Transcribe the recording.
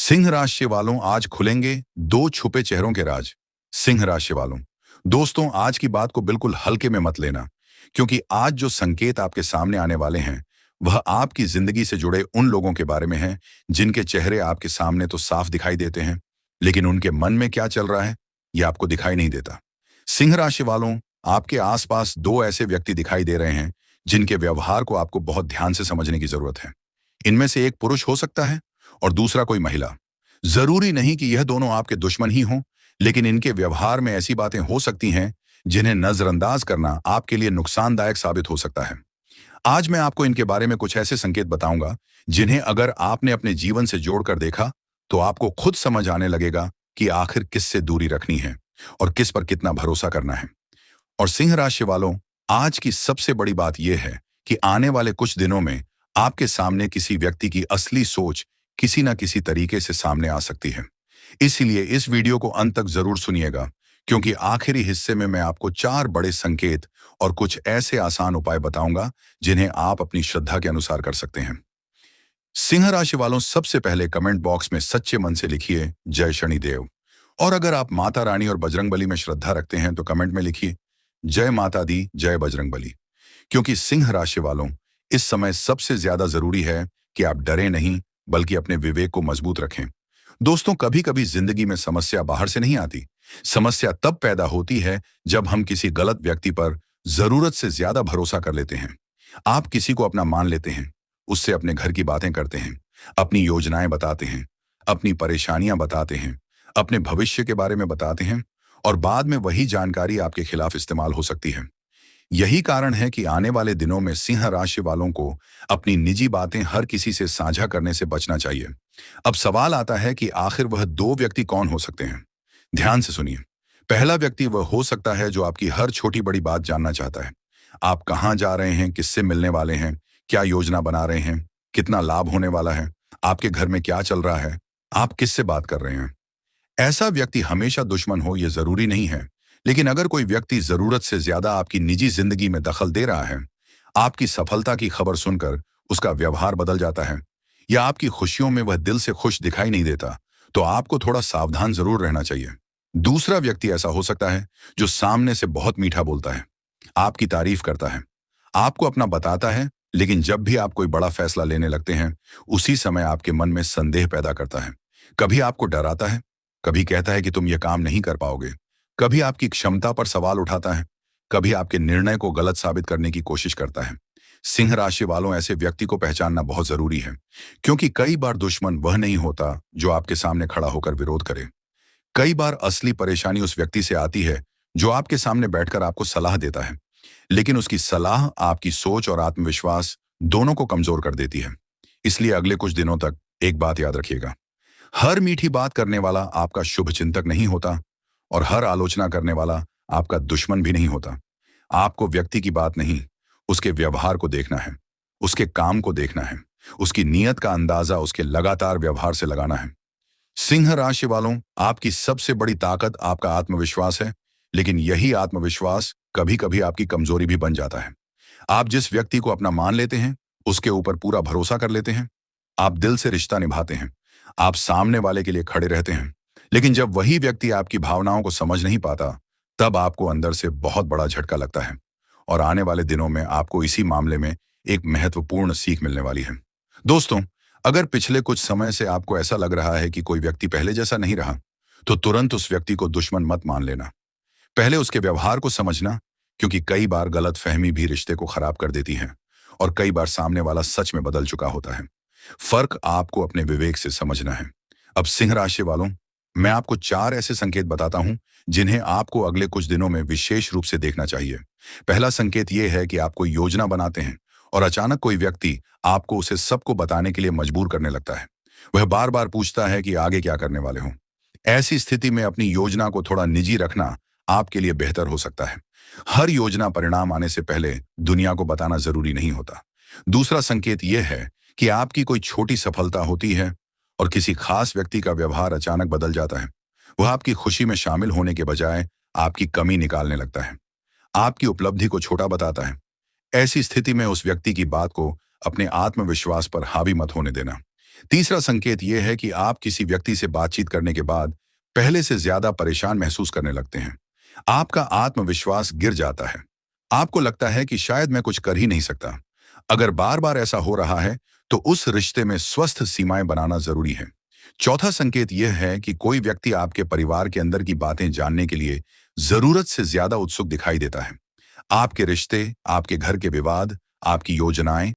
सिंह राशि वालों, आज खुलेंगे दो छुपे चेहरों के राज। सिंह राशि वालों, दोस्तों, आज की बात को बिल्कुल हल्के में मत लेना, क्योंकि आज जो संकेत आपके सामने आने वाले हैं वह आपकी जिंदगी से जुड़े उन लोगों के बारे में हैं जिनके चेहरे आपके सामने तो साफ दिखाई देते हैं, लेकिन उनके मन में क्या चल रहा है यह आपको दिखाई नहीं देता। सिंह राशि वालों, आपके आसपास दो ऐसे व्यक्ति दिखाई दे रहे हैं जिनके व्यवहार को आपको बहुत ध्यान से समझने की जरूरत है। इनमें से एक पुरुष हो सकता है और दूसरा कोई महिला। जरूरी नहीं कि यह दोनों आपके दुश्मन ही हों, लेकिन इनके व्यवहार में ऐसी बातें हो सकती हैं जिन्हें नजरअंदाज करना आपके लिए नुकसानदायक साबित हो सकता है। आज मैं आपको इनके बारे में कुछ ऐसे संकेत बताऊंगा जिन्हें अगर आपने अपने जीवन से जोड़कर देखा तो आपको खुद समझ आने लगेगा कि आखिर किससे दूरी रखनी है और किस पर कितना भरोसा करना है। और सिंह राशि वालों, आज की सबसे बड़ी बात यह है कि आने वाले कुछ दिनों में आपके सामने किसी व्यक्ति की असली सोच किसी न किसी तरीके से सामने आ सकती है। इसलिए इस वीडियो को अंत तक जरूर सुनिएगा, क्योंकि आखिरी हिस्से में मैं आपको 4 बड़े संकेत और कुछ ऐसे आसान उपाय बताऊंगा जिन्हें आप अपनी श्रद्धा के अनुसार कर सकते हैं। सिंह राशि वालों, सबसे पहले कमेंट बॉक्स में सच्चे मन से लिखिए जय शनिदेव। और अगर आप माता रानी और बजरंगबली में श्रद्धा रखते हैं तो कमेंट में लिखिए जय माता दी, जय बजरंगबली। क्योंकि सिंह राशि वालों, इस समय सबसे ज्यादा जरूरी है कि आप डरे नहीं, बल्कि अपने विवेक को मजबूत रखें। दोस्तों, कभी कभी जिंदगी में समस्या बाहर से नहीं आती। समस्या तब पैदा होती है जब हम किसी गलत व्यक्ति पर जरूरत से ज्यादा भरोसा कर लेते हैं। आप किसी को अपना मान लेते हैं, उससे अपने घर की बातें करते हैं, अपनी योजनाएं बताते हैं, अपनी परेशानियां बताते हैं, अपने भविष्य के बारे में बताते हैं, और बाद में वही जानकारी आपके खिलाफ इस्तेमाल हो सकती है। यही कारण है कि आने वाले दिनों में सिंह राशि वालों को अपनी निजी बातें हर किसी से साझा करने से बचना चाहिए। अब सवाल आता है कि आखिर वह दो व्यक्ति कौन हो सकते हैं। ध्यान से सुनिए। पहला व्यक्ति वह हो सकता है जो आपकी हर छोटी बड़ी बात जानना चाहता है। आप कहाँ जा रहे हैं, किससे मिलने वाले हैं, क्या योजना बना रहे हैं, कितना लाभ होने वाला है, आपके घर में क्या चल रहा है, आप किससे बात कर रहे हैं। ऐसा व्यक्ति हमेशा दुश्मन हो यह जरूरी नहीं है, लेकिन अगर कोई व्यक्ति जरूरत से ज्यादा आपकी निजी जिंदगी में दखल दे रहा है, आपकी सफलता की खबर सुनकर उसका व्यवहार बदल जाता है, या आपकी खुशियों में वह दिल से खुश दिखाई नहीं देता, तो आपको थोड़ा सावधान जरूर रहना चाहिए। दूसरा व्यक्ति ऐसा हो सकता है जो सामने से बहुत मीठा बोलता है, आपकी तारीफ करता है, आपको अपना बताता है, लेकिन जब भी आप कोई बड़ा फैसला लेने लगते हैं उसी समय आपके मन में संदेह पैदा करता है। कभी आपको डराता है, कभी कहता है कि तुम यह काम नहीं कर पाओगे, कभी आपकी क्षमता पर सवाल उठाता है, कभी आपके निर्णय को गलत साबित करने की कोशिश करता है। सिंह राशि वालों, ऐसे व्यक्ति को पहचानना बहुत जरूरी है, क्योंकि कई बार दुश्मन वह नहीं होता जो आपके सामने खड़ा होकर विरोध करे। कई बार असली परेशानी उस व्यक्ति से आती है जो आपके सामने बैठकर आपको सलाह देता है, लेकिन उसकी सलाह आपकी सोच और आत्मविश्वास दोनों को कमजोर कर देती है। इसलिए अगले कुछ दिनों तक एक बात याद रखिएगा, हर मीठी बात करने वाला आपका शुभ चिंतक नहीं होता, और हर आलोचना करने वाला आपका दुश्मन भी नहीं होता। आपको व्यक्ति की बात नहीं, उसके व्यवहार को देखना है, उसके काम को देखना है, उसकी नीयत का अंदाजा उसके लगातार व्यवहार से लगाना है। सिंह राशि वालों, आपकी सबसे बड़ी ताकत आपका आत्मविश्वास है, लेकिन यही आत्मविश्वास कभी कभी आपकी कमजोरी भी बन जाता है। आप जिस व्यक्ति को अपना मान लेते हैं उसके ऊपर पूरा भरोसा कर लेते हैं, आप दिल से रिश्ता निभाते हैं, आप सामने वाले के लिए खड़े रहते हैं, लेकिन जब वही व्यक्ति आपकी भावनाओं को समझ नहीं पाता तब आपको अंदर से बहुत बड़ा झटका लगता है। और आने वाले दिनों में आपको इसी मामले में एक महत्वपूर्ण सीख मिलने वाली है। दोस्तों, अगर पिछले कुछ समय से आपको ऐसा लग रहा है कि कोई व्यक्ति पहले जैसा नहीं रहा, तो तुरंत उस व्यक्ति को दुश्मन मत मान लेना। पहले उसके व्यवहार को समझना, क्योंकि कई बार गलत फहमी भी रिश्ते को खराब कर देती है, और कई बार सामने वाला सच में बदल चुका होता है। फर्क आपको अपने विवेक से समझना है। अब सिंह राशि वालों, मैं आपको 4 ऐसे संकेत बताता हूं जिन्हें आपको अगले कुछ दिनों में विशेष रूप से देखना चाहिए। पहला संकेत यह है कि आप कोई योजना बनाते हैं और अचानक कोई व्यक्ति आपको उसे सबको बताने के लिए मजबूर करने लगता है। वह बार बार पूछता है कि आगे क्या करने वाले हो। ऐसी स्थिति में अपनी योजना को थोड़ा निजी रखना आपके लिए बेहतर हो सकता है। हर योजना परिणाम आने से पहले दुनिया को बताना जरूरी नहीं होता। दूसरा संकेत यह है कि आपकी कोई छोटी सफलता होती है और किसी खास व्यक्ति का व्यवहार अचानक बदल जाता है। वह आपकी खुशी में शामिल होने के बजाय आपकी कमी निकालने लगता है, आपकी उपलब्धि को छोटा बताता है। ऐसी स्थिति में उस व्यक्ति की बात को अपने आत्मविश्वास पर हावी मत होने देना। तीसरा संकेत यह है कि आप किसी व्यक्ति से बातचीत करने के बाद पहले से ज्यादा परेशान महसूस करने लगते हैं। आपका आत्मविश्वास गिर जाता है। आपको लगता है कि शायद मैं कुछ कर ही नहीं सकता। अगर बार बार ऐसा हो रहा है, तो उस रिश्ते में स्वस्थ सीमाएं बनाना जरूरी है। चौथा संकेत यह है कि कोई व्यक्ति आपके परिवार के अंदर की बातें जानने के लिए जरूरत से ज्यादा उत्सुक दिखाई देता है। आपके रिश्ते, आपके घर के विवाद, आपकी योजनाएं